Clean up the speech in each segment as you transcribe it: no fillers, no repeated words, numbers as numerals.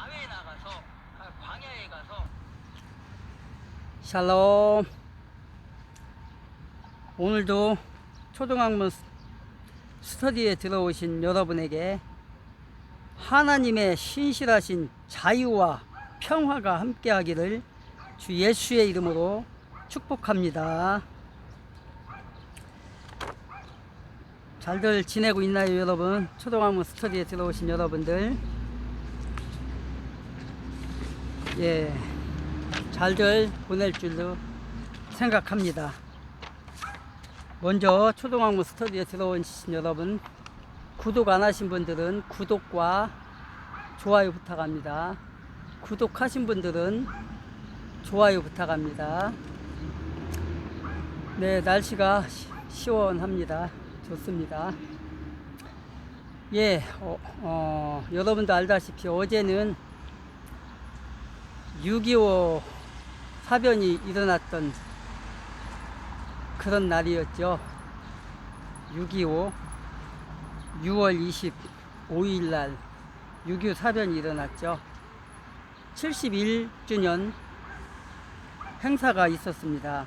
야외에 나가서 광야에 가서 샬롬. 오늘도 초등학문 스터디에 들어오신 여러분에게 하나님의 신실하신 자유와 평화가 함께하기를 주 예수의 이름으로 축복합니다. 잘들 지내고 있나요, 여러분? 초등학문 스터디에 들어오신 여러분들, 예, 잘들 보낼 줄로 생각합니다. 먼저 초등학문 스터디에 들어오신 여러분, 구독 안 하신 분들은 구독과 좋아요 부탁합니다. 구독하신 분들은 좋아요 부탁합니다. 네, 날씨가 시원합니다. 좋습니다. 예, 여러분도 알다시피 어제는 6.25 사변이 일어났던 그런 날이었죠. 6.25 6월 25일 날 6.25 사변이 일어났죠. 71주년 행사가 있었습니다.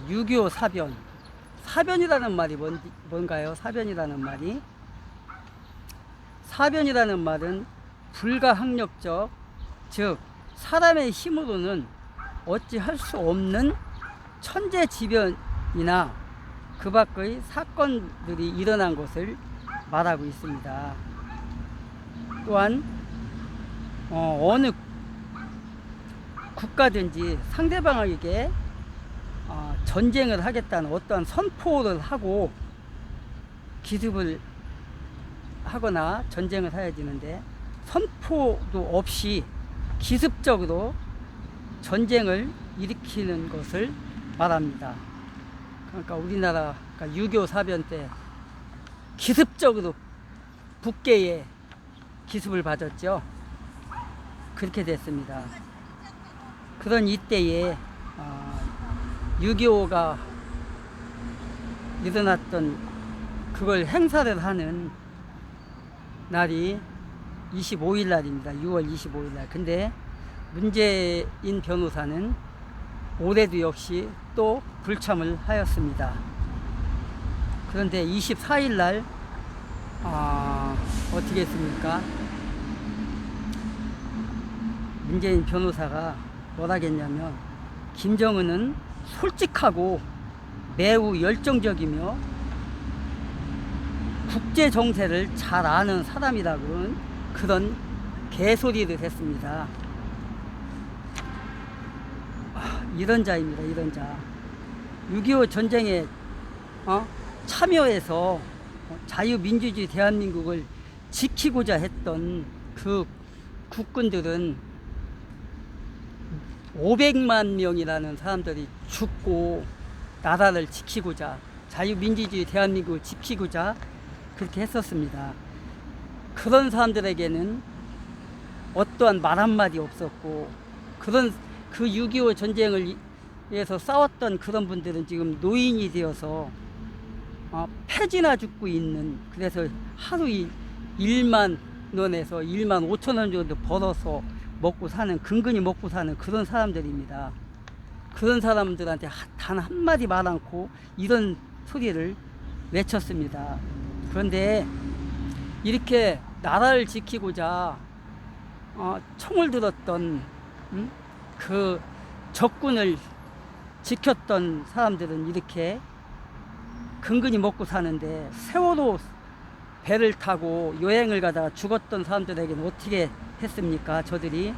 6.25 사변. 사변이라는 말이 뭔가요? 사변이라는 말이? 사변이라는 말은 불가항력적, 즉 사람의 힘으로는 어찌할 수 없는 천재지변이나 그 밖의 사건들이 일어난 것을 말하고 있습니다. 또한 어느 국가든지 상대방에게 전쟁을 하겠다는 어떠한 선포를 하고 기습을 하거나 전쟁을 해야 되는데, 선포도 없이 기습적으로 전쟁을 일으키는 것을 말합니다. 그러니까 우리나라가 6.25 사변 때 기습적으로 북괴에 기습을 받았죠. 그렇게 됐습니다. 그런 이때에 6.25가 일어났던 그걸 행사를 하는 날이 25일 날입니다. 6월 25일 날. 근데 문재인 변호사는 올해도 역시 또 불참을 하였습니다. 그런데 24일 날 어떻게 했습니까? 문재인 변호사가 뭐라겠냐면, 김정은은 솔직하고 매우 열정적이며 국제 정세를 잘 아는 사람이라고는 그런 개소리를 했습니다. 이런 자입니다. 이런 자. 6.25 전쟁에 참여해서 자유민주주의 대한민국을 지키고자 했던 그 국군들은 500만 명이라는 사람들이 죽고 나라를 지키고자, 자유민주주의 대한민국을 지키고자 그렇게 했었습니다. 그런 사람들에게는 어떠한 말 한마디 없었고, 그 6.25 전쟁을 위해서 싸웠던 그런 분들은 지금 노인이 되어서 폐지나 죽고 있는, 그래서 하루 1만 원에서 1만 5천 원 정도 벌어서 먹고 사는, 근근히 먹고 사는 그런 사람들입니다. 그런 사람들한테 단 한마디 말 않고 이런 소리를 외쳤습니다. 그런데 이렇게 나라를 지키고자 총을 들었던 그 적군을 지켰던 사람들은 이렇게 근근히 먹고 사는데, 세월호 배를 타고 여행을 가다가 죽었던 사람들에게는 어떻게 했습니까? 저들이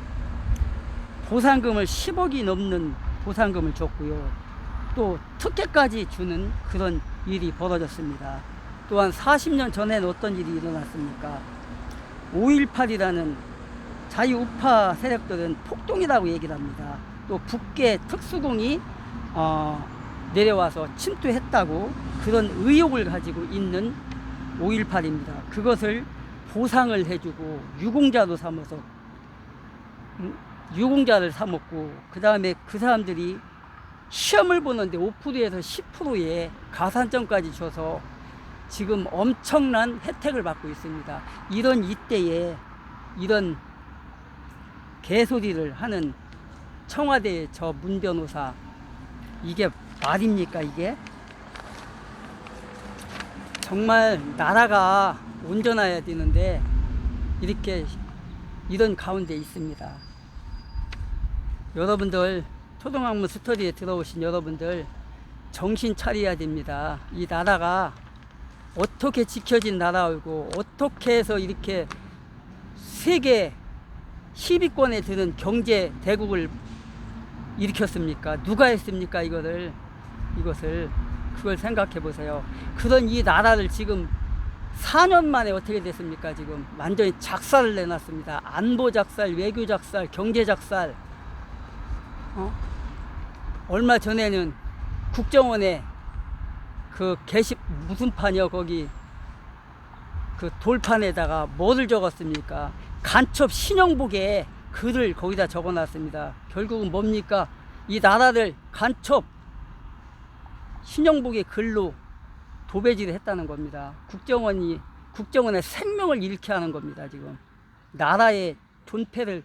보상금을 10억이 넘는 보상금을 줬고요. 또 특혜까지 주는 그런 일이 벌어졌습니다. 또한 40년 전에는 어떤 일이 일어났습니까? 5.18이라는 자유우파 세력들은 폭동이라고 얘기를 합니다. 또 북괴 특수공이 내려와서 침투했다고 그런 의혹을 가지고 있는 5.18입니다. 그것을 보상을 해주고 유공자로 삼아서 유공자를 삼았고, 그 다음에 그 사람들이 시험을 보는데 5%에서 10%의 가산점까지 줘서 지금 엄청난 혜택을 받고 있습니다. 이런 이때에 이런 개소리를 하는 청와대의 저 문 변호사, 이게 말입니까 이게? 정말 나라가 온전해야 되는데 이렇게 이런 가운데 있습니다. 여러분들, 초등학문 스터디에 들어오신 여러분들 정신 차려야 됩니다. 이 나라가 어떻게 지켜진 나라이고 어떻게 해서 이렇게 세계 10위권에 드는 경제 대국을 일으켰습니까? 누가 했습니까? 이것을 그걸 생각해 보세요. 그런 이 나라를 지금 4년 만에 어떻게 됐습니까? 지금 완전히 작살을 내놨습니다. 안보 작살, 외교 작살, 경제 작살. 얼마 전에는 국정원에 그 무슨 판이요? 거기 그 돌판에다가 뭐를 적었습니까? 간첩 신형복에 글을 거기다 적어놨습니다. 결국은 뭡니까? 이 나라를 간첩 신형복의 글로 도배질을 했다는 겁니다. 국정원의 생명을 잃게 하는 겁니다. 지금 나라의 존폐를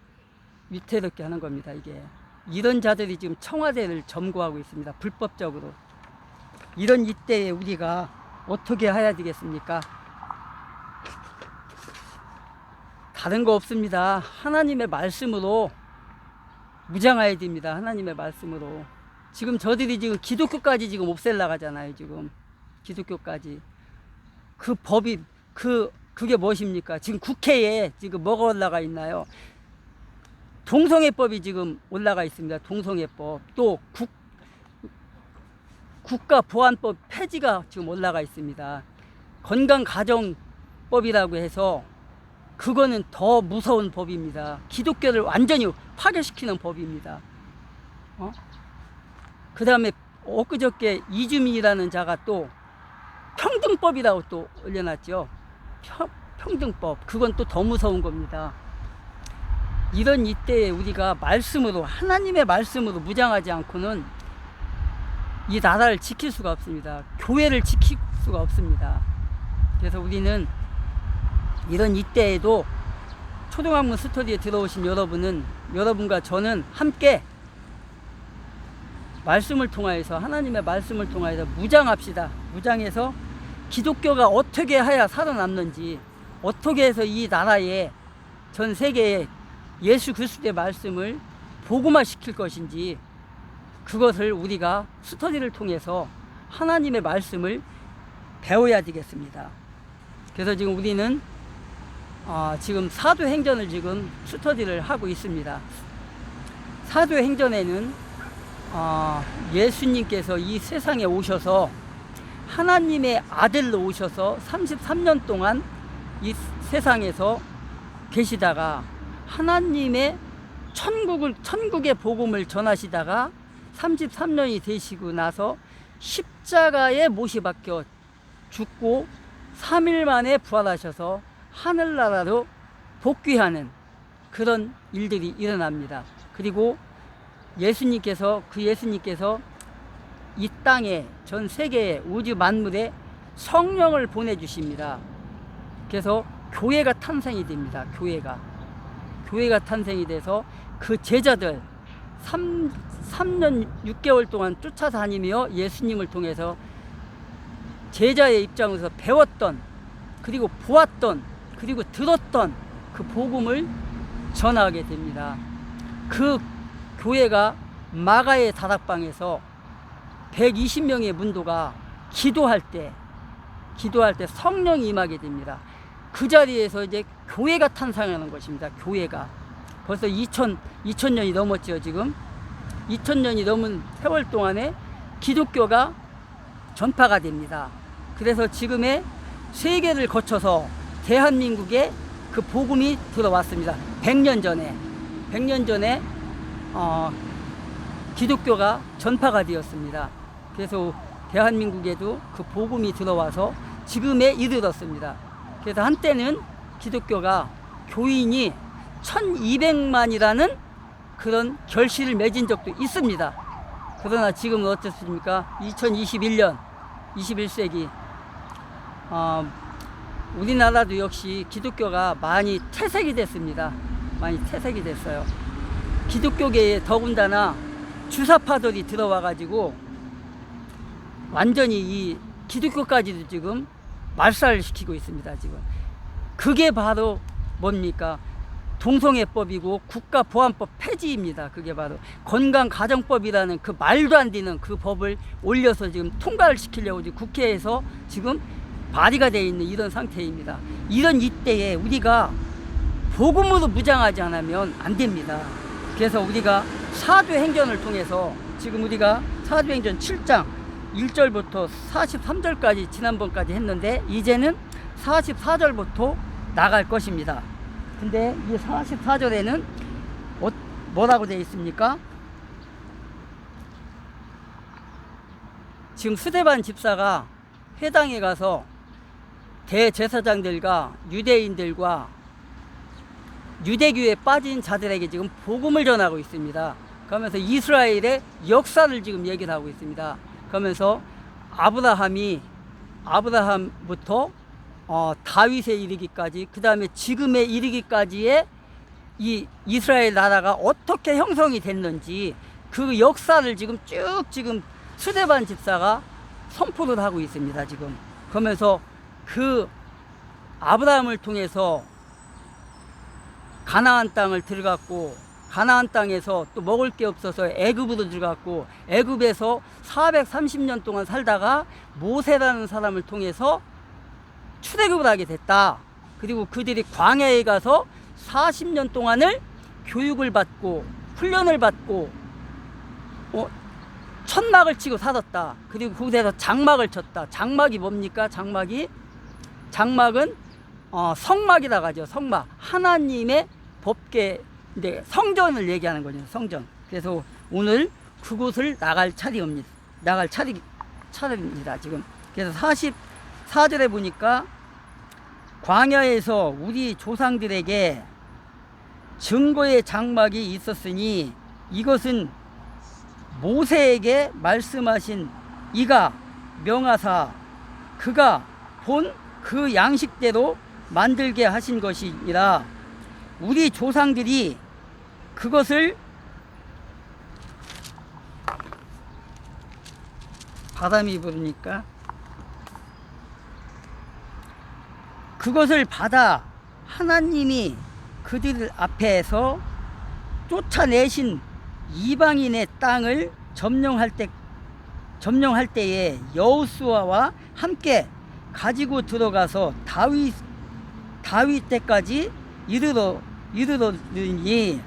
위태롭게 하는 겁니다. 이게 이런 자들이 지금 청와대를 점거하고 있습니다. 불법적으로. 이런 이때에 우리가 어떻게 해야 되겠습니까? 다른 거 없습니다. 하나님의 말씀으로 무장해야 됩니다. 하나님의 말씀으로. 지금 저들이 지금 기독교까지 지금 없앨라 하잖아요. 지금 기독교까지. 그 법이 그게 무엇입니까? 지금 국회에 지금 뭐가 올라가 있나요? 동성애법이 지금 올라가 있습니다. 동성애법. 또 국가보안법 폐지가 지금 올라가 있습니다. 건강가정법이라고 해서 그거는 더 무서운 법입니다. 기독교를 완전히 파괴시키는 법입니다. 그 다음에 엊그저께 이주민이라는 자가 또 평등법이라고 또 올려놨죠. 평등법. 그건 또 더 무서운 겁니다. 이런 이때에 우리가 말씀으로, 하나님의 말씀으로 무장하지 않고는 이 나라를 지킬 수가 없습니다. 교회를 지킬 수가 없습니다. 그래서 우리는 이런 이때에도 초등학문 스터디에 들어오신 여러분과 저는 함께 말씀을 통하여서, 하나님의 말씀을 통하여서 무장합시다. 무장해서 기독교가 어떻게 해야 살아남는지, 어떻게 해서 이 나라에, 전 세계에 예수 그리스도의 말씀을 복음화시킬 것인지, 그것을 우리가 스터디를 통해서 하나님의 말씀을 배워야 되겠습니다. 그래서 지금 우리는 지금 사도행전을 지금 스터디를 하고 있습니다. 사도행전에는 예수님께서 이 세상에 오셔서 하나님의 아들로 오셔서 33년 동안 이 세상에서 계시다가 하나님의 천국의 복음을 전하시다가 33년이 되시고 나서 십자가에 못이 박혀 죽고 3일 만에 부활하셔서 하늘나라로 복귀하는 그런 일들이 일어납니다. 그리고 예수님께서 이 땅에, 전 세계에, 우주 만물에 성령을 보내주십니다. 그래서 교회가 탄생이 됩니다. 교회가 탄생이 돼서 그 제자들 3년 6개월 동안 쫓아다니며 예수님을 통해서 제자의 입장에서 배웠던, 그리고 보았던, 그리고 들었던 그 복음을 전하게 됩니다. 그 교회가 마가의 다락방에서 120명의 문도가 기도할 때 성령이 임하게 됩니다. 그 자리에서 이제 교회가 탄생하는 것입니다. 교회가 벌써 2000년이 넘었죠. 지금 2000년이 넘은 세월 동안에 기독교가 전파가 됩니다. 그래서 지금의 세계를 거쳐서 대한민국에 그 복음이 들어왔습니다. 100년 전에 기독교가 전파가 되었습니다. 그래서 대한민국에도 그 복음이 들어와서 지금에 이르렀습니다. 그래서 한때는 기독교가 교인이 1200만이라는 그런 결실을 맺은 적도 있습니다. 그러나 지금은 어떻습니까? 2021년 21세기 우리나라도 역시 기독교가 많이 퇴색이 됐습니다. 많이 퇴색이 됐어요. 기독교계에 더군다나 주사파들이 들어와 가지고 완전히 이 기독교까지도 지금 말살을 시키고 있습니다. 지금 그게 바로 뭡니까? 동성애법이고 국가보안법 폐지입니다. 그게 바로 건강가정법이라는 그 말도 안 되는 그 법을 올려서 지금 통과를 시키려고 지금 국회에서 지금 발의가 되어 있는 이런 상태입니다. 이런 이때에 우리가 복음으로 무장하지 않으면 안 됩니다. 그래서 우리가 사도행전을 통해서 지금 우리가 사도행전 7장 1절부터 43절까지 지난번까지 했는데 이제는 44절부터 나갈 것입니다. 근데 이 44절에는 뭐라고 되어 있습니까? 지금 스데반 집사가 회당에 가서 대제사장들과 유대인들과 유대교에 빠진 자들에게 지금 복음을 전하고 있습니다. 그러면서 이스라엘의 역사를 지금 얘기를 하고 있습니다. 그러면서 아브라함부터 다윗에 이르기까지, 그 다음에 지금에 이르기까지의 이 이스라엘 나라가 어떻게 형성이 됐는지 그 역사를 지금 쭉 지금 스데반 집사가 선포를 하고 있습니다. 지금 그러면서 그 아브라함을 통해서 가나안 땅을 들어갔고, 가나안 땅에서 또 먹을 게 없어서 애굽으로 들어갔고, 애굽에서 430년 동안 살다가 모세라는 사람을 통해서 출애굽을 하게 됐다. 그리고 그들이 광야에 가서 40년 동안을 교육을 받고 훈련을 받고 천막을 치고 살았다. 그리고 그곳에서 장막을 쳤다. 장막이 뭡니까? 장막은 성막이라고 하죠. 성막. 하나님의 법궤, 성전을 얘기하는 거죠. 성전. 그래서 오늘 그곳을 나갈 차례입니다. 지금. 그래서 44절에 보니까 광야에서 우리 조상들에게 증거의 장막이 있었으니 이것은 모세에게 말씀하신 이가 명하사 그가 본 그 양식대로 만들게 하신 것이니라. 우리 조상들이 그것을 바람이 부르니까 그것을 받아 하나님이 그들 앞에서 쫓아내신 이방인의 땅을 점령할 때에 여호수아와 함께 가지고 들어가서 다윗 때까지 이르러니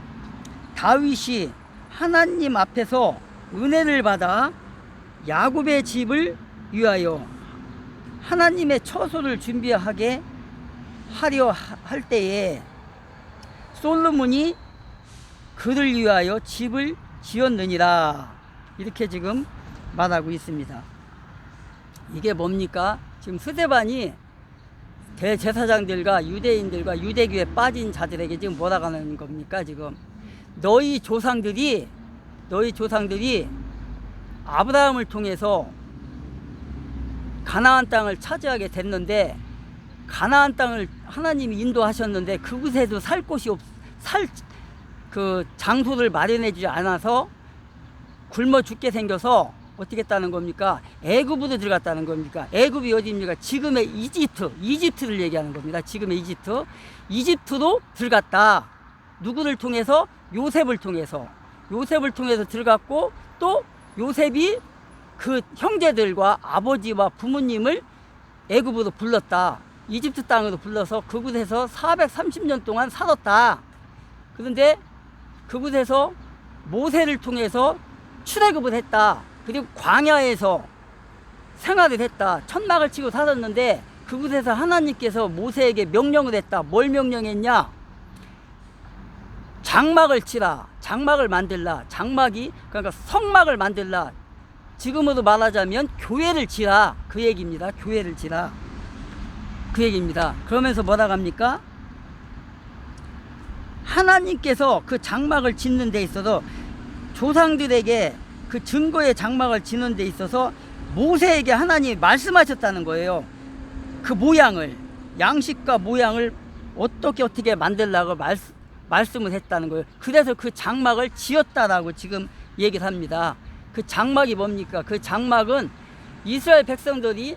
다윗이 하나님 앞에서 은혜를 받아 야곱의 집을 위하여 하나님의 처소를 준비하게 하려 할 때에 솔로몬이 그를 위하여 집을 지었느니라. 이렇게 지금 말하고 있습니다. 이게 뭡니까? 지금 스데반이 대제사장들과 유대인들과 유대교에 빠진 자들에게 지금 뭐라고 하는 겁니까? 지금 너희 조상들이 아브라함을 통해서 가나안 땅을 차지하게 됐는데, 가나안 땅을 하나님이 인도하셨는데 그곳에도 살 곳이 그 장소를 마련해 주지 않아서 굶어 죽게 생겨서 어떻게 했다는 겁니까? 애굽으로 들어갔다는 겁니까? 애굽이 어디입니까? 지금의 이집트를 얘기하는 겁니다. 지금의 이집트로 들어갔다. 누구를 통해서? 요셉을 통해서 들어갔고, 또 요셉이 그 형제들과 아버지와 부모님을 애굽으로 불렀다. 이집트 땅으로 불러서 그곳에서 430년 동안 살았다. 그런데 그곳에서 모세를 통해서 출애굽을 했다. 그리고 광야에서 생활을 했다. 천막을 치고 살았는데 그곳에서 하나님께서 모세에게 명령을 했다. 뭘 명령했냐? 장막을 치라. 장막을 만들라. 그러니까 성막을 만들라. 지금으로 말하자면 교회를 지라. 그 얘기입니다. 교회를 지라. 그 얘기입니다. 그러면서 뭐라고 합니까? 하나님께서 그 장막을 짓는 데 있어서 조상들에게 그 증거의 장막을 짓는 데 있어서 모세에게 하나님이 말씀하셨다는 거예요. 그 모양을, 양식과 모양을 어떻게 만들라고 말씀을 했다는 거예요. 그래서 그 장막을 지었다라고 지금 얘기를 합니다. 그 장막이 뭡니까? 그 장막은 이스라엘 백성들이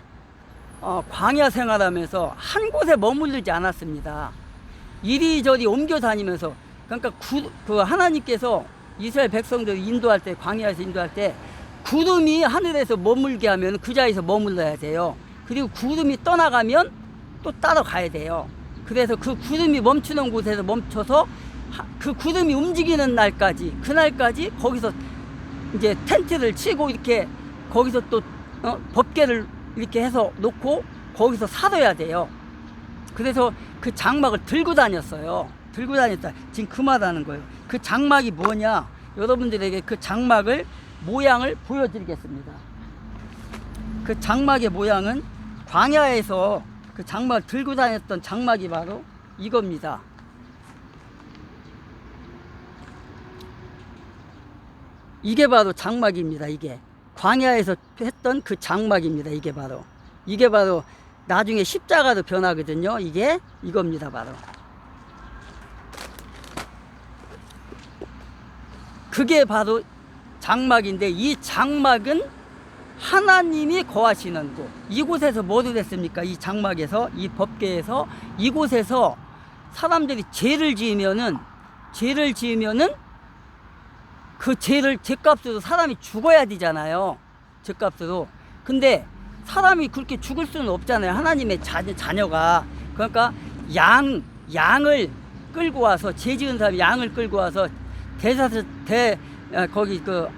광야 생활하면서 한 곳에 머무르지 않았습니다. 이리저리 옮겨 다니면서, 그러니까 그 하나님께서 이스라엘 백성들을 인도할 때, 광야에서 인도할 때 구름이 하늘에서 머물게 하면 그 자리에서 머물러야 돼요. 그리고 구름이 떠나가면 또 따라가야 돼요. 그래서 그 구름이 멈추는 곳에서 멈춰서 그 구름이 움직이는 날까지, 그날까지 거기서 이제 텐트를 치고 이렇게 거기서 또 법궤를 이렇게 해서 놓고 거기서 살아야 돼요. 그래서 그 장막을 들고 다녔어요. 들고 다녔다. 지금 그 말하는 거예요. 그 장막이 뭐냐? 여러분들에게 그 장막을 모양을 보여드리겠습니다. 그 장막의 모양은 광야에서 그 장막을 들고 다녔던 장막이 바로 이겁니다. 이게 바로 장막입니다. 이게 광야에서 했던 그 장막입니다. 이게 바로 나중에 십자가로 변하거든요. 이게 이겁니다. 바로 그게 바로 장막인데, 이 장막은 하나님이 거하시는 곳. 이곳에서 뭐를 했습니까? 이 장막에서, 이 법궤에서, 이곳에서 사람들이 죄를 지으면은 그 죄값으로 사람이 죽어야 되잖아요. 죄값으로. 근데 사람이 그렇게 죽을 수는 없잖아요. 하나님의 자녀가. 그러니까 양을 끌고 와서, 죄 지은 사람이 양을 끌고 와서 거기 그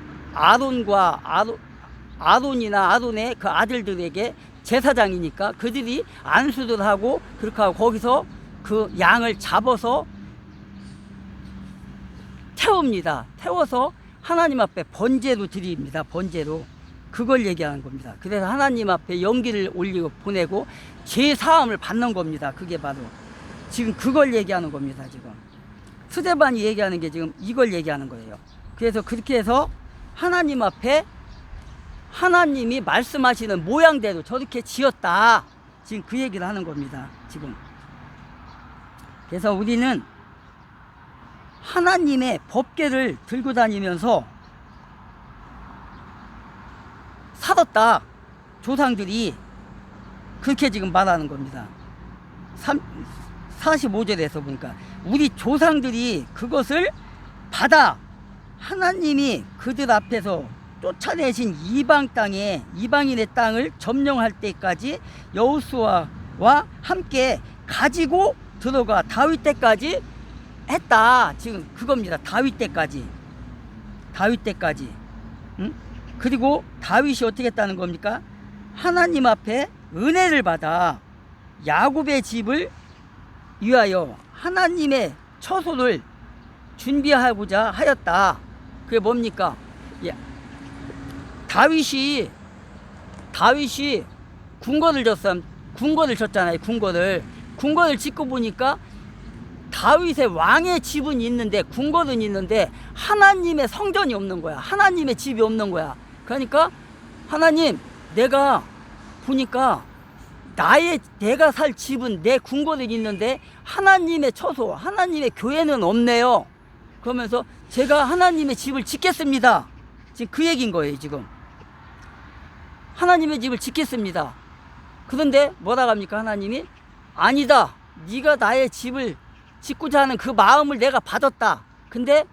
아론이나 아론의 그 아들들에게 제사장이니까 그들이 안수를 하고 그렇게 하고 거기서 그 양을 잡아서 태웁니다. 태워서 하나님 앞에 번제로 드립니다. 번제로. 그걸 얘기하는 겁니다. 그래서 하나님 앞에 연기를 올리고 보내고 죄 사함을 받는 겁니다. 그게 바로 지금 그걸 얘기하는 겁니다. 지금 스데반이 얘기하는 게 지금 이걸 얘기하는 거예요. 그래서 그렇게 해서 하나님 앞에 하나님이 말씀하시는 모양대로 저렇게 지었다. 지금 그 얘기를 하는 겁니다. 지금. 그래서 우리는 하나님의 법궤를 들고 다니면서 살았다. 조상들이 그렇게 지금 말하는 겁니다. 45절에서 보니까 우리 조상들이 그것을 받아 하나님이 그들 앞에서 쫓아내신 이방 땅에, 이방인의 땅을 점령할 때까지 여호수아와 함께 가지고 들어가 다윗 때까지 했다. 지금 그겁니다. 다윗 때까지. 응? 그리고 다윗이 어떻게 했다는 겁니까? 하나님 앞에 은혜를 받아 야곱의 집을 위하여 하나님의 처소를 준비하고자 하였다. 그게 뭡니까? 다윗이 궁궐을 졌잖아요. 궁궐을 짓고 보니까 다윗의 왕의 집은 있는데, 궁궐은 있는데 하나님의 성전이 없는 거야. 하나님의 집이 없는 거야. 그러니까 하나님, 내가 보니까 내가 살 집은, 내 궁궐이 있는데 하나님의 처소, 하나님의 교회는 없네요. 그러면서 제가 하나님의 집을 짓겠습니다. 지금 그 얘기인 거예요. 지금 하나님의 집을 짓겠습니다. 그런데 뭐라고 합니까? 하나님이 아니다. 네가 나의 집을 짓고자 하는 그 마음을 내가 받았다. 근데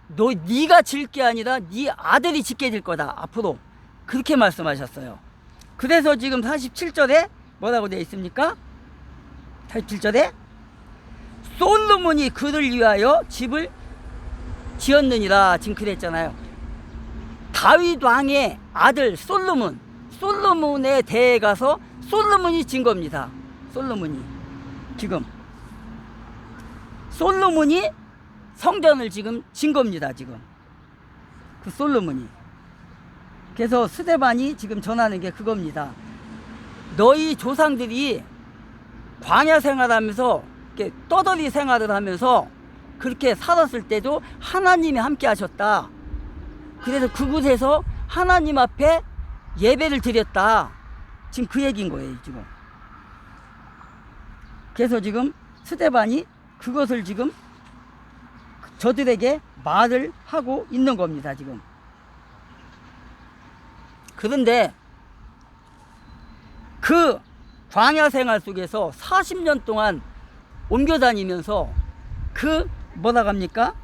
네가 짓을 게 아니라 네 아들이 짓게 될 거다. 앞으로. 그렇게 말씀하셨어요. 그래서 지금 47절에 뭐라고 되어 있습니까? 47절에 솔로몬이 그를 위하여 집을 지었느니라. 지금 그랬잖아요. 다윗 왕의 아들 솔로몬의 대에 가서 솔로몬이 진 겁니다. 솔로몬이 성전을 지금 진 겁니다. 지금 그 솔로몬이. 그래서 스데반이 지금 전하는 게 그겁니다. 너희 조상들이 광야 생활하면서 이렇게 떠돌이 생활을 하면서 그렇게 살았을 때도 하나님이 함께 하셨다. 그래서 그곳에서 하나님 앞에 예배를 드렸다. 지금 그 얘기인 거예요. 지금 그래서 지금 스데반이 그것을 지금 저들에게 말을 하고 있는 겁니다, 지금. 그런데 그 광야 생활 속에서 40년 동안 옮겨 다니면서 그 뭐라고 합니까?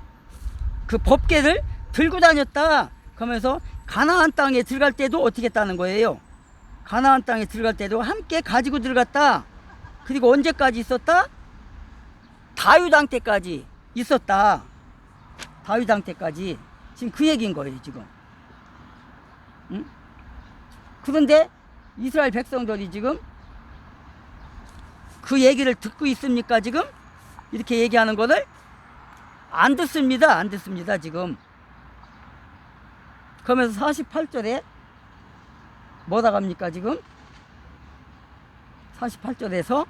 그 법궤를 들고 다녔다. 그러면서 가나안 땅에 들어갈 때도 어떻게 했다는 거예요? 가나안 땅에 들어갈 때도 함께 가지고 들어갔다. 그리고 언제까지 있었다? 다윗 왕 때까지 있었다. 다윗 왕 때까지. 지금 그 얘기인 거예요, 지금. 응? 그런데 이스라엘 백성들이 지금 그 얘기를 듣고 있습니까, 지금? 이렇게 얘기하는 거를 안 듣습니다. 안 듣습니다, 지금. 그러면서 48절에 뭐라고 합니까, 지금? 48절에서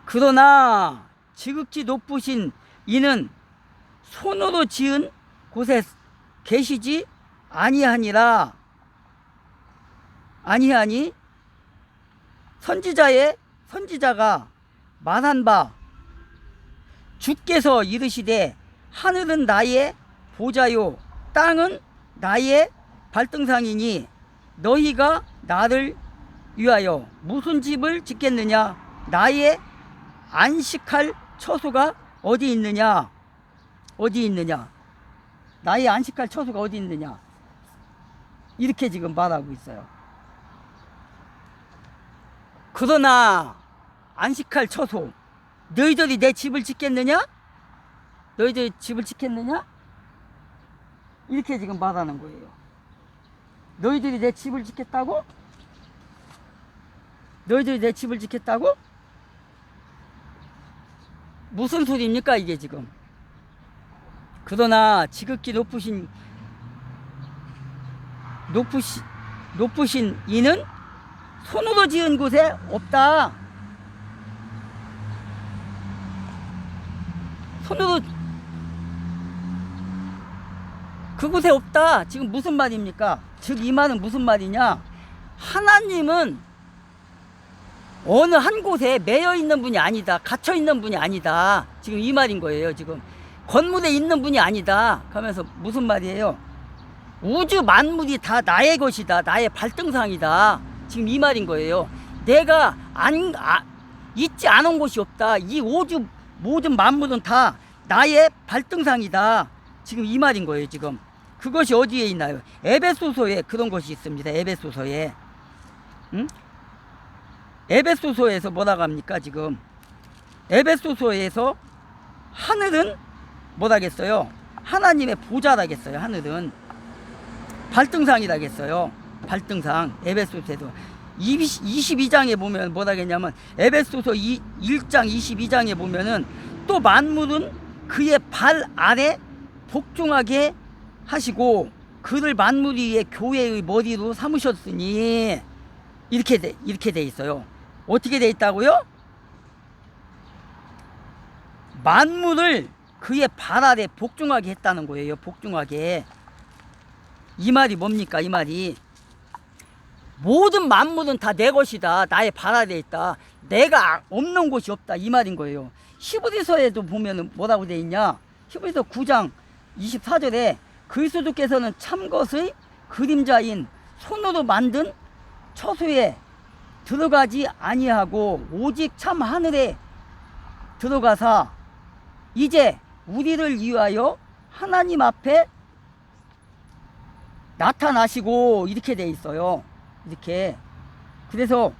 그러나 지극히 높으신 이는 손으로 지은 곳에 계시지 아니하니라. 아니하니 선지자가 말한 바 주께서 이르시되 하늘은 나의 보좌요 땅은 나의 발등상이니 너희가 나를 위하여 무슨 집을 짓겠느냐? 나의 안식할 처소가 어디 있느냐? 어디 있느냐? 나의 안식할 처소가 어디 있느냐? 이렇게 지금 말하고 있어요. 그러나 안식할 처소, 너희들이 내 집을 짓겠느냐? 너희들이 집을 짓겠느냐? 이렇게 지금 말하는 거예요. 너희들이 내 집을 짓겠다고? 너희들이 내 집을 짓겠다고? 무슨 소리입니까, 이게 지금? 그러나 지극히 높으신 이는 손으로 지은 곳에 없다. 손으로 그곳에 없다. 지금 무슨 말입니까? 즉 이 말은 무슨 말이냐? 하나님은 어느 한 곳에 매여 있는 분이 아니다. 갇혀 있는 분이 아니다. 지금 이 말인 거예요. 지금 건물에 있는 분이 아니다. 그러면서 무슨 말이에요? 우주 만물이 다 나의 것이다. 나의 발등상이다. 지금 이 말인 거예요. 내가 있지 않은 곳이 없다. 이 우주 모든 만물은 다 나의 발등상이다. 지금 이 말인 거예요, 지금. 그것이 어디에 있나요? 에베소서에 그런 것이 있습니다. 에베소서에. 응? 에베소서에서 뭐라고 합니까, 지금? 에베소서에서 하늘은 뭐라겠어요? 하나님의 보좌라겠어요, 하늘은. 발등상이라겠어요. 발등상. 에베소서에도 22장에 보면 뭐라겠냐면 에베소서 1장 22장에 보면은 또 만물은 그의 발 아래 복종하게 하시고 그를 만물 위에 교회의 머리로 삼으셨으니 이렇게 돼 있어요. 어떻게 돼 있다고요? 만물을 그의 발 아래 복종하게 했다는 거예요. 복종하게. 이 말이 뭡니까? 이 말이 모든 만물은 다 내 것이다. 나의 발 아래에 있다. 내가 없는 곳이 없다. 이 말인 거예요. 히브리서에도 보면 뭐라고 돼 있냐? 히브리서 9장 24절에 그리스도께서는 참 것의 그림자인 손으로 만든 처소에 들어가지 아니하고 오직 참 하늘에 들어가사 이제 우리를 위하여 하나님 앞에 나타나시고 이렇게 돼 있어요. 이렇게. 그래서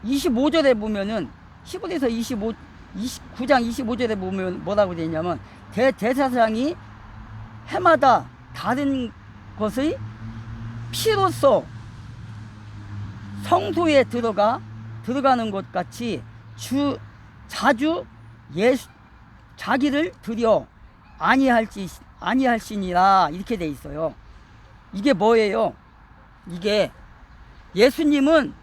25절에 보면은 히브리서 9장 25절에 보면 뭐라고 돼 있냐면 대제사장이 해마다 다른 것의 피로써 성소에 들어가는 것 같이 자주 자기를 드려 아니할지니라 이렇게 돼 있어요. 이게 뭐예요? 이게 예수님은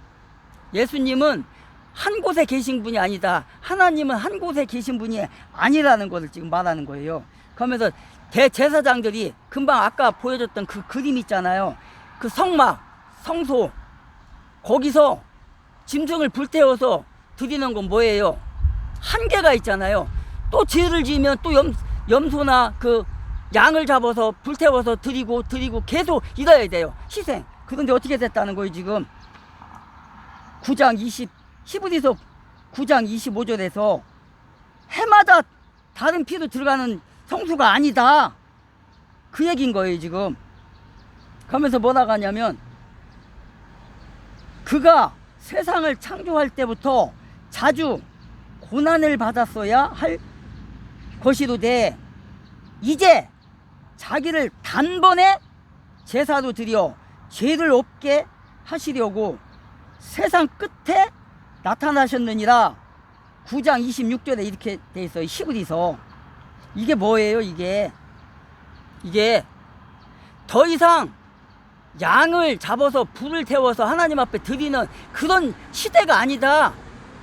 한 곳에 계신 분이 아니다. 하나님은 한 곳에 계신 분이 아니라는 것을 지금 말하는 거예요. 그러면서 대제사장들이 금방 아까 보여줬던 그 그림 있잖아요. 그 성막, 성소 거기서 짐승을 불태워서 드리는 건 뭐예요? 한계가 있잖아요. 또 죄를 지으면 또 염소나 그 양을 잡아서 불태워서 드리고 계속 이래야 돼요. 희생. 그런데 어떻게 됐다는 거예요, 지금? 9장 히브리서 9장 25절에서 해마다 다른 피로 들어가는 성수가 아니다. 그 얘기인 거예요, 지금. 그러면서 뭐라고 하냐면, 그가 세상을 창조할 때부터 자주 고난을 받았어야 할 것이로되 이제 자기를 단번에 제사로 드려 죄를 없게 하시려고 세상 끝에 나타나셨느니라. 9장 26절에 이렇게 돼 있어요. 히브리서. 이게 뭐예요? 이게 더 이상 양을 잡아서 불을 태워서 하나님 앞에 드리는 그런 시대가 아니다.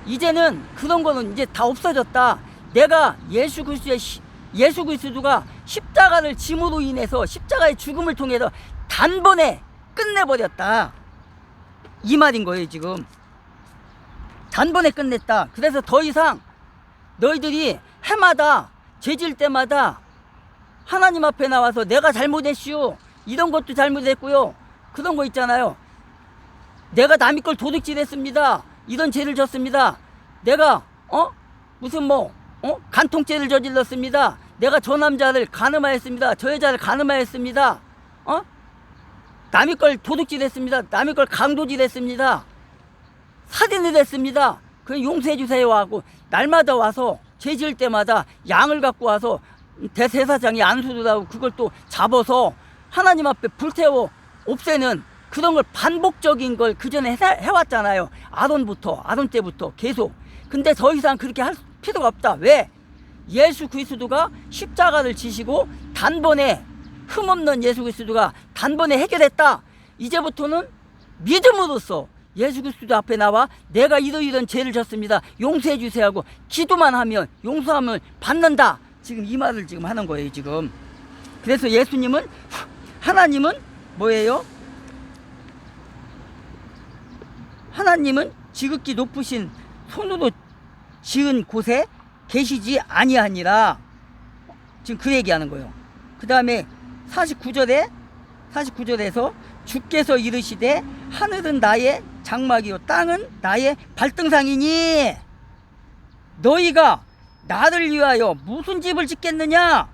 이제는 그런 거는 이제 다 없어졌다. 내가 예수 그리스도가 십자가를 짐으로 인해서 십자가의 죽음을 통해서 단번에 끝내버렸다. 이 말인 거예요, 지금. 단번에 끝냈다. 그래서 더 이상 너희들이 해마다 죄질 때마다 하나님 앞에 나와서 내가 잘못했슈, 이런 것도 잘못했고요, 그런 거 있잖아요. 내가 남의 걸 도둑질했습니다, 이런 죄를 졌습니다, 내가 무슨 간통죄를 저질렀습니다, 내가 저 남자를 간음하였습니다, 저 여자를 간음하였습니다, 남의 걸 도둑질했습니다, 남의 걸 강도질했습니다, 살인을 했습니다, 그 용서해 주세요 하고 날마다 와서 죄 지을 때마다 양을 갖고 와서 대제사장이 안수를 하고 그걸 또 잡아서 하나님 앞에 불태워 없애는 그런 걸 반복적인 걸 그전에 해왔잖아요. 아론 때부터 계속. 근데 더 이상 그렇게 할 필요가 없다. 왜? 예수 그리스도가 십자가를 지시고 단번에, 흠없는 예수 그리스도가 단번에 해결했다. 이제부터는 믿음으로써 예수 그리스도 앞에 나와 내가 이런 죄를 졌습니다, 용서해 주세요 하고 기도만 하면 용서함을 받는다. 지금 이 말을 지금 하는 거예요, 지금. 그래서 하나님은 뭐예요? 하나님은 지극히 높으신 손으로 지은 곳에 계시지 아니하니라. 지금 그 얘기하는 거예요. 그 다음에 49절에서 주께서 이르시되 하늘은 나의 장막이요 땅은 나의 발등상이니 너희가 나를 위하여 무슨 집을 짓겠느냐?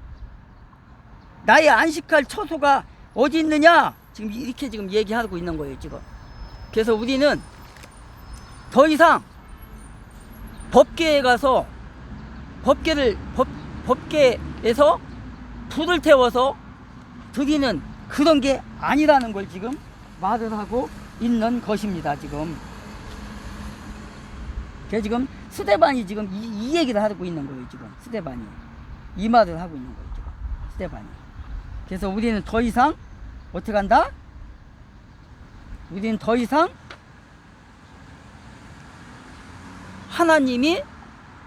나의 안식할 처소가 어디 있느냐? 지금 이렇게 지금 얘기하고 있는 거예요, 지금. 그래서 우리는 더 이상 법궤에 가서 법궤에서 불을 태워서 드리는 그런 게 아니라는 걸 지금 말을 하고 있는 것입니다, 지금. 그래서 지금 스데반이 지금 이 얘기를 하고 있는 거예요, 지금. 스데반이 이 말을 하고 있는 거예요, 지금. 스데반이. 그래서 우리는 더 이상 어떻게 한다? 우리는 더 이상 하나님이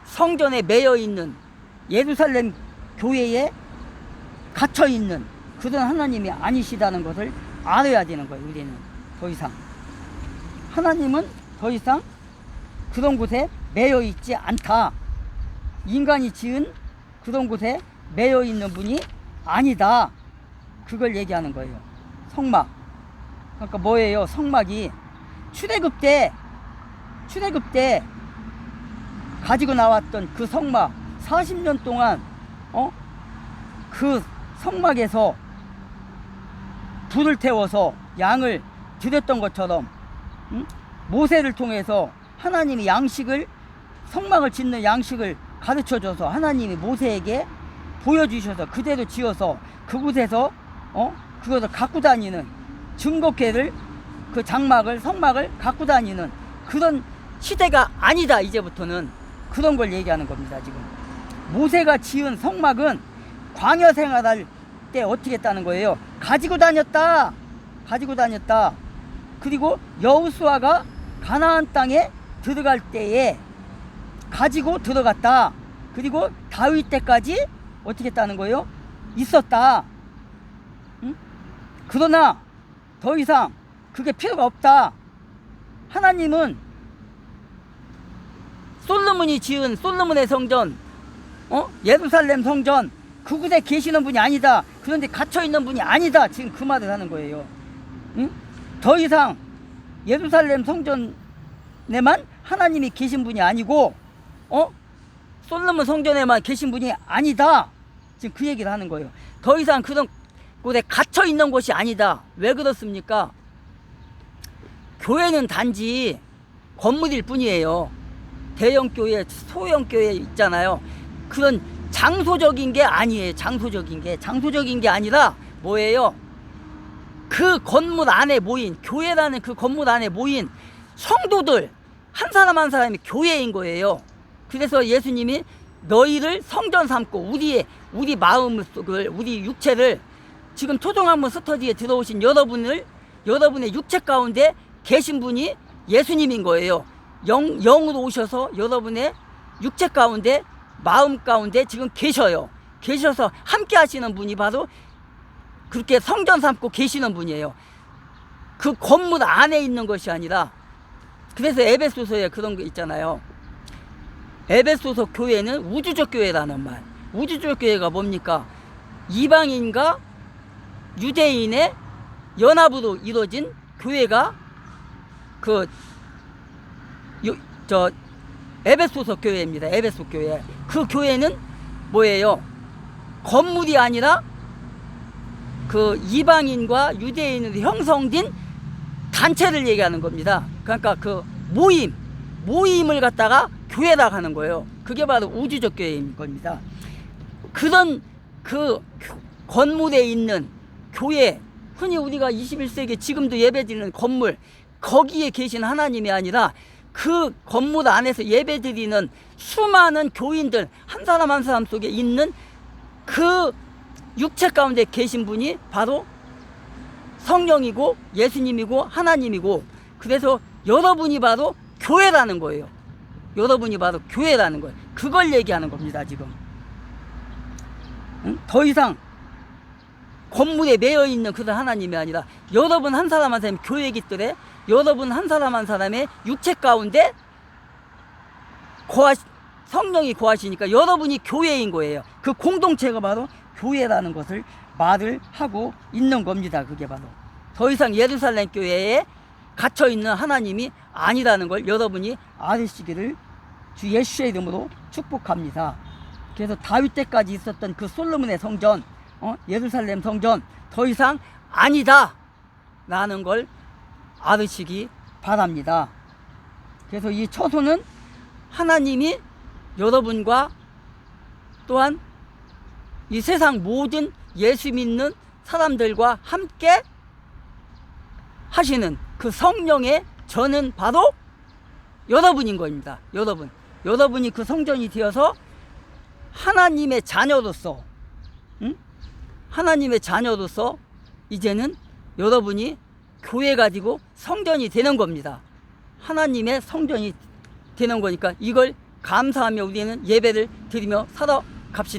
성전에 매여 있는 예루살렘 교회에 갇혀 있는 그런 하나님이 아니시다는 것을 알아야 되는 거예요. 우리는 더 이상 하나님은 더 이상 그런 곳에 매여 있지 않다. 인간이 지은 그런 곳에 매여 있는 분이 아니다. 그걸 얘기하는 거예요. 성막. 그러니까 뭐예요? 성막이 출애굽 때 가지고 나왔던 그 성막, 40년 동안 그 성막에서 불을 태워서 양을 드렸던 것처럼, 모세를 통해서 하나님이 성막을 짓는 양식을 가르쳐줘서 하나님이 모세에게 보여주셔서 그대로 지어서 그곳에서 그것을 갖고 다니는 증거궤를, 그 성막을 갖고 다니는 그런 시대가 아니다. 이제부터는 그런 걸 얘기하는 겁니다. 지금 모세가 지은 성막은 광야 생활할 때 어떻게 했다는 거예요? 가지고 다녔다. 그리고 여호수아가 가나안 땅에 들어갈 때에 가지고 들어갔다. 그리고 다윗 때까지 어떻게 했다는 거예요? 있었다. 그러나 더 이상 그게 필요가 없다. 하나님은 솔로몬이 지은 솔로몬의 성전, 예루살렘 성전 그곳에 계시는 분이 아니다. 그런데 갇혀 있는 분이 아니다. 지금 그 말을 하는 거예요. 응? 더 이상 예루살렘 성전에만 하나님이 계신 분이 아니고, 솔로몬 성전에만 계신 분이 아니다. 지금 그 얘기를 하는 거예요. 더 이상 그런 곳에 갇혀 있는 곳이 아니다. 왜 그렇습니까? 교회는 단지 건물일 뿐이에요. 대형 교회, 소형 교회 있잖아요. 그런 장소적인 게 아니에요. 장소적인 게 아니라 뭐예요? 그 건물 안에 모인, 교회라는 그 건물 안에 모인 성도들 한 사람 한 사람이 교회인 거예요. 그래서 예수님이 너희를 성전 삼고 우리 마음을, 우리 육체를, 지금 토종학문 스터디에 들어오신 여러분의 육체 가운데 계신 분이 예수님인 거예요. 영으로 오셔서 여러분의 육체 가운데, 마음 가운데 지금 계셔서 함께 하시는 분이 바로 그렇게 성전 삼고 계시는 분이에요. 그 건물 안에 있는 것이 아니라. 그래서 에베소서에 그런 거 있잖아요. 에베소서 교회는 우주적 교회라는 말. 우주적 교회가 뭡니까? 이방인과 유대인의 연합으로 이루어진 교회가 에베소서 교회입니다. 에베소 교회. 그 교회는 뭐예요? 건물이 아니라 그 이방인과 유대인으로 형성된 단체를 얘기하는 겁니다. 그러니까 그 모임을 갖다가 교회라고 하는 거예요. 그게 바로 우주적 교회인 겁니다. 그런 그 건물에 있는 교회, 흔히 우리가 21세기 지금도 예배드리는 건물, 거기에 계신 하나님이 아니라 그 건물 안에서 예배드리는 수많은 교인들 한 사람 한 사람 속에 있는 그 육체 가운데 계신 분이 바로 성령이고 예수님이고 하나님이고, 그래서 여러분이 바로 교회라는 거예요. 여러분이 바로 교회라는 거예요. 그걸 얘기하는 겁니다, 지금. 더 이상 건물에 매여 있는 그런 하나님이 아니라 여러분 한 사람 한 사람이 교회이기 때문에 여러분 한 사람 한 사람의 육체 가운데 성령이 거하시니까 여러분이 교회인 거예요. 그 공동체가 바로 교회라는 것을 말을 하고 있는 겁니다. 그게 바로 더 이상 예루살렘 교회에 갇혀있는 하나님이 아니라는 걸 여러분이 아시기를 주 예수의 이름으로 축복합니다. 그래서 다윗 때까지 있었던 그 솔로몬의 성전, 예루살렘 성전 더 이상 아니다 라는 걸 알으시기 바랍니다. 그래서 이 처소는 하나님이 여러분과 또한 이 세상 모든 예수 믿는 사람들과 함께 하시는 그 성령의 저는 바로 여러분인 겁니다. 여러분이 그 성전이 되어서 하나님의 자녀로서, 하나님의 자녀로서 이제는 여러분이 교회 가지고 성전이 되는 겁니다. 하나님의 성전이 되는 거니까 이걸 감사하며 우리는 예배를 드리며 살아갑시다.